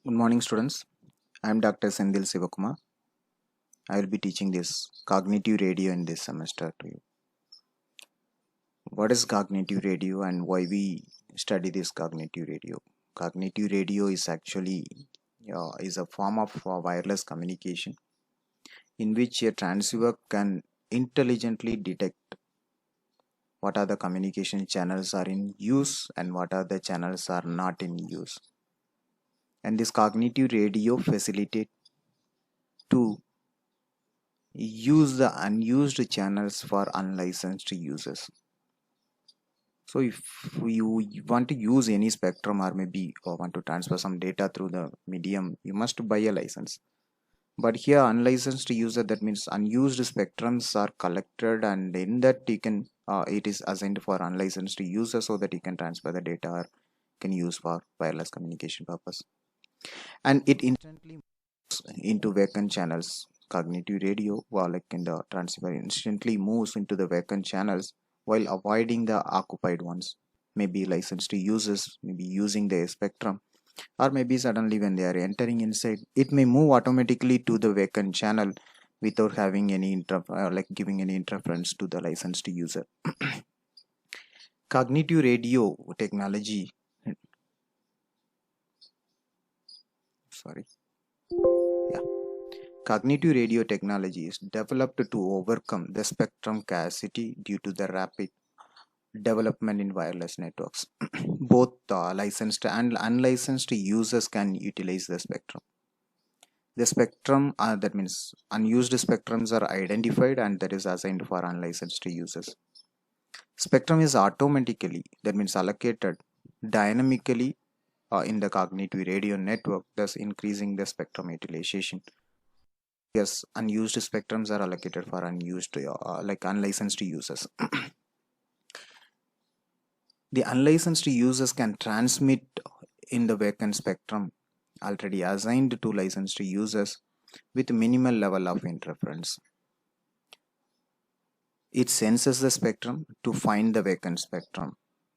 Good morning, students. I am Dr. Sendil Sivakumar. I will be teaching this cognitive radio in this semester to you. What is cognitive radio and why we study this cognitive radio? Cognitive radio is actually is a form of wireless communication in which a transceiver can intelligently detect what are the communication channels are in use and what are the channels are not in use. And this cognitive radio facilitate to use the unused channels for unlicensed users. So if you want to use any spectrum or maybe want to transfer some data through the medium, you must buy a license. But here unlicensed user, that means unused spectrums are collected, and in that you can it is assigned for unlicensed user so that you can transfer the data or can use for wireless communication purpose. And it instantly moves into vacant channels. Cognitive radio, like in the transceiver, instantly moves into the vacant channels while avoiding the occupied ones. Maybe licensed users may be using their spectrum, or maybe suddenly when they are entering inside, it may move automatically to the vacant channel without having any like giving any interference to the licensed user. Cognitive radio technology, sorry, yeah. Cognitive radio technology is developed to overcome the spectrum scarcity due to the rapid development in wireless networks. Both licensed and unlicensed users can utilize the spectrum. The spectrum, that means unused spectrums, are identified and that is assigned for unlicensed users. Spectrum is automatically, that means allocated dynamically in the cognitive radio network, thus increasing the spectrum utilization. Yes, unused spectrums are allocated for unused, like unlicensed users. The unlicensed users can transmit in the vacant spectrum already assigned to licensed users with minimal level of interference. It senses the spectrum to find the vacant spectrum,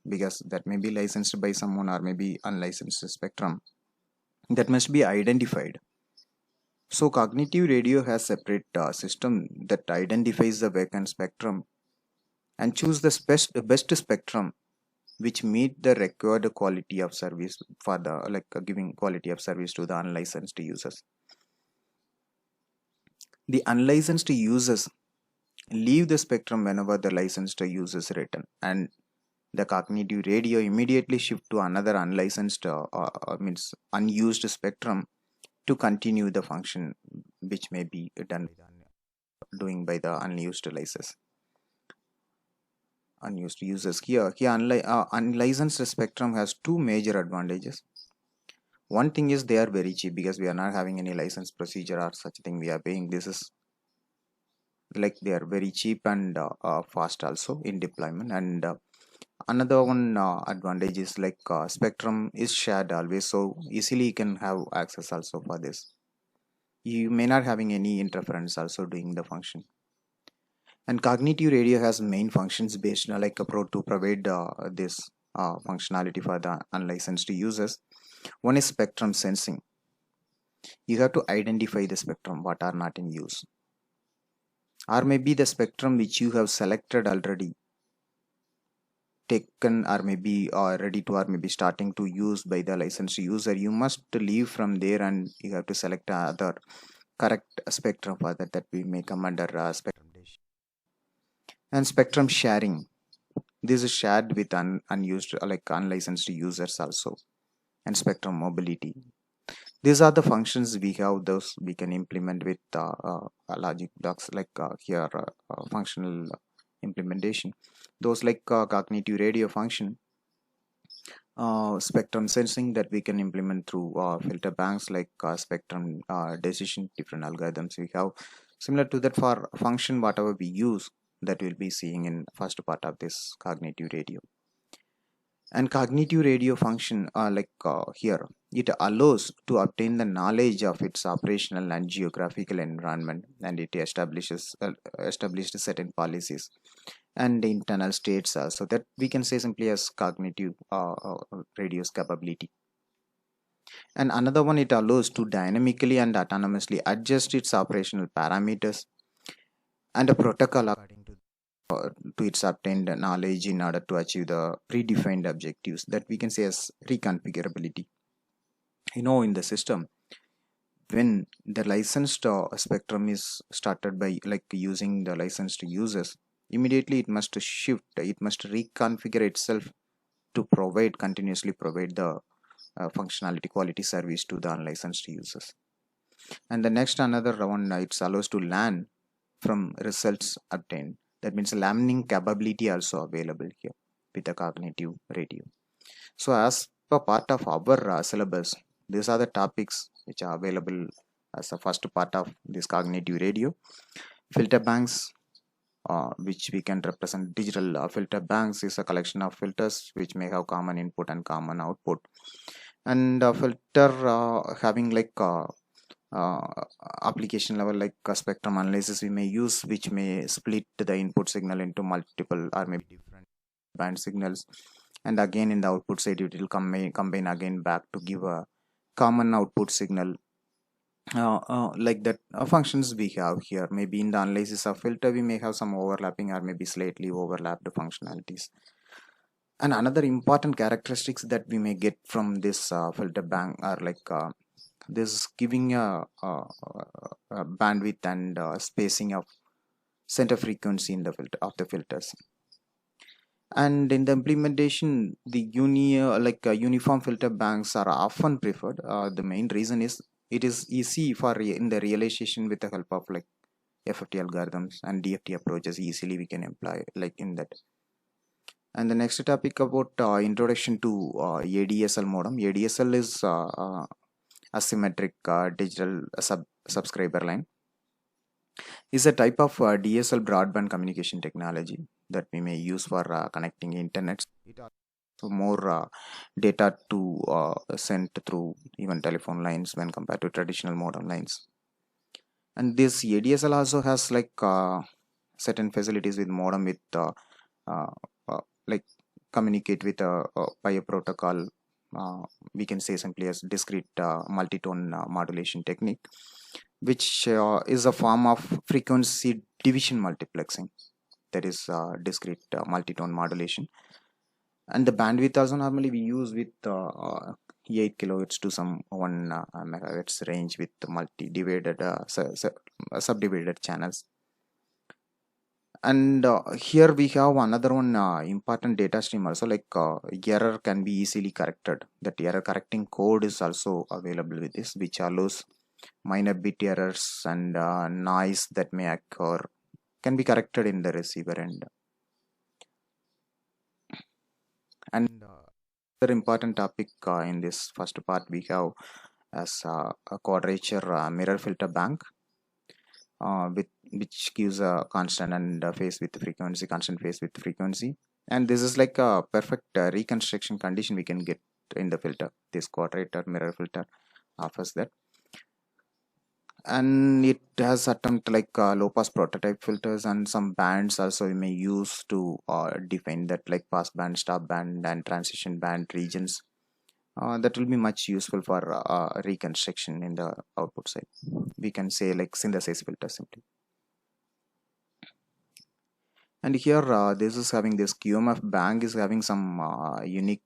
because that may be licensed by someone or maybe unlicensed spectrum that must be identified. So cognitive radio has separate system that identifies the vacant spectrum and choose the best spectrum which meet the required quality of service for the giving quality of service to the unlicensed users. The unlicensed users leave the spectrum whenever the licensed users return, and the cognitive radio immediately shift to another unlicensed means unused spectrum to continue the function which may be done doing by the unused users. Here unlicensed spectrum has two major advantages. One thing is they are very cheap, because we are not having any license procedure or such thing we are paying. This is like they are very cheap and fast also in deployment. And another one advantage is like spectrum is shared always, so easily you can have access also for this. You may not having any interference also doing the function. And cognitive radio has main functions based like to provide this functionality for the unlicensed users. One is spectrum sensing. You have to identify the spectrum what are not in use, or maybe the spectrum which you have selected already taken, or maybe ready to, or maybe starting to use by the licensed user. You must leave from there and you have to select other correct spectrum for that we may come under spectrum. And spectrum sharing, this is shared with unused like unlicensed users also. And spectrum mobility, these are the functions we have, those we can implement with logic blocks like here functional implementation. Those like cognitive radio function, spectrum sensing that we can implement through filter banks like spectrum decision, different algorithms we have similar to that for function whatever we use, that we'll be seeing in first part of this cognitive radio. And cognitive radio function here it allows to obtain the knowledge of its operational and geographical environment, and it established certain policies and internal states, so that we can say simply as cognitive radio's capability. And another one, it allows to dynamically and autonomously adjust its operational parameters and a protocol according to its obtained knowledge in order to achieve the predefined objectives that we can say as reconfigurability. In the system, when the licensed spectrum is started by like using the licensed users, immediately it must shift, it must reconfigure itself to continuously provide the functionality quality service to the unlicensed users. And the next another one, it allows to learn from results obtained. That means learning capability also available here with the cognitive radio. So as per part of our syllabus, these are the topics which are available as a first part of this cognitive radio. Filter banks, which we can represent digital filter banks, is a collection of filters which may have common input and common output. And filter having like uh, application level like spectrum analysis we may use, which may split the input signal into multiple or maybe different band signals, and again in the output side it will combine again back to give a common output signal. Like that functions we have here, maybe in the analysis of filter we may have some overlapping or maybe slightly overlapped functionalities. And another important characteristics that we may get from this filter bank are like this giving a bandwidth and spacing of center frequency in the filter of the filters. And in the implementation, the uniform filter banks are often preferred. The main reason is it is easy for in the realization with the help of like FFT algorithms and DFT approaches. Easily we can apply like in that. And the next topic about introduction to ADSL modem. ADSL is asymmetric digital subscriber line. Is a type of DSL broadband communication technology that we may use for connecting internet. It also more data to send through even telephone lines when compared to traditional modem lines. And this ADSL also has like certain facilities with modem with uh, like communicate with by a protocol. We can say simply as discrete multitone modulation technique, which is a form of frequency division multiplexing, that is discrete multitone modulation. And the bandwidth also normally we use with 8 kilohertz to some 1 megahertz range with multi-divided subdivided channels. And here we have another one important data stream also, like error can be easily corrected. That error correcting code is also available with this, which allows minor bit errors and noise that may occur can be corrected in the receiver end. And another important topic in this first part we have as a quadrature mirror filter bank, with which gives a constant and phase with frequency, constant phase with frequency. And this is like a perfect reconstruction condition we can get in the filter. This quadrature mirror filter offers that. And it has attempt like low pass prototype filters and some bands also we may use to define that, like pass band, stop band and transition band regions. That will be much useful for reconstruction in the output side. We can say like synthesis filter simply. And here this is having this QMF bank is having some unique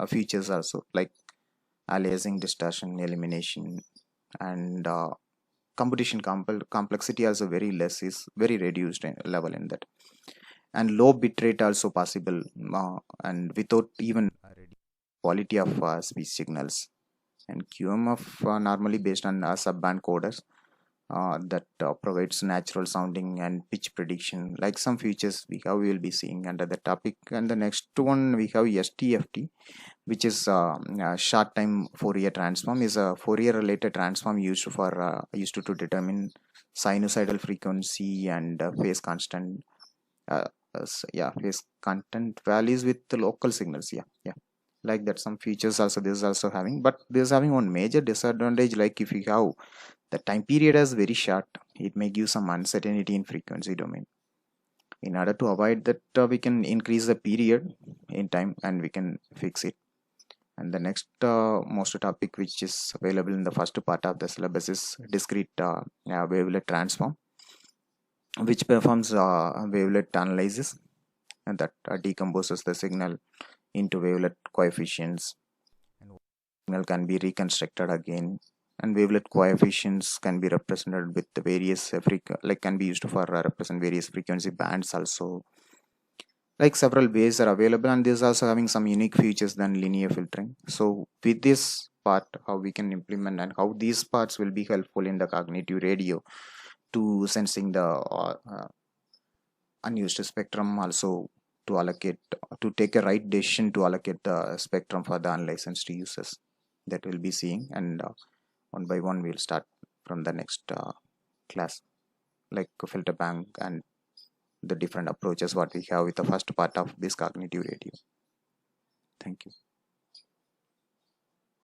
features also, like aliasing, distortion, elimination, and computation complexity also very less, is very reduced level in that, and low bitrate also possible, and without even quality of speech signals. And QMF normally based on subband coders that provides natural sounding and pitch prediction, like some features we will be seeing under the topic. And the next one we have STFT, which is short time Fourier transform, is a Fourier related transform used to determine sinusoidal frequency and phase constant phase content values with the local signals. Like that, some features also this is also having, but this is having one major disadvantage, like if you have the time period is very short, it may give some uncertainty in frequency domain. In order to avoid that, we can increase the period in time and we can fix it. And the next most topic which is available in the first part of the syllabus is discrete wavelet transform, which performs wavelet analysis and that decomposes the signal into wavelet coefficients, and signal can be reconstructed again, and wavelet coefficients can be represented with the various like can be used for represent various frequency bands also. Like several ways are available, and this is also having some unique features than linear filtering. So with this part, how we can implement and how these parts will be helpful in the cognitive radio to sensing the unused spectrum, also to allocate, to take a right decision to allocate the spectrum for the unlicensed users, that we'll be seeing. And one by one we'll start from the next class, like filter bank and the different approaches what we have with the first part of this cognitive radio. Thank you.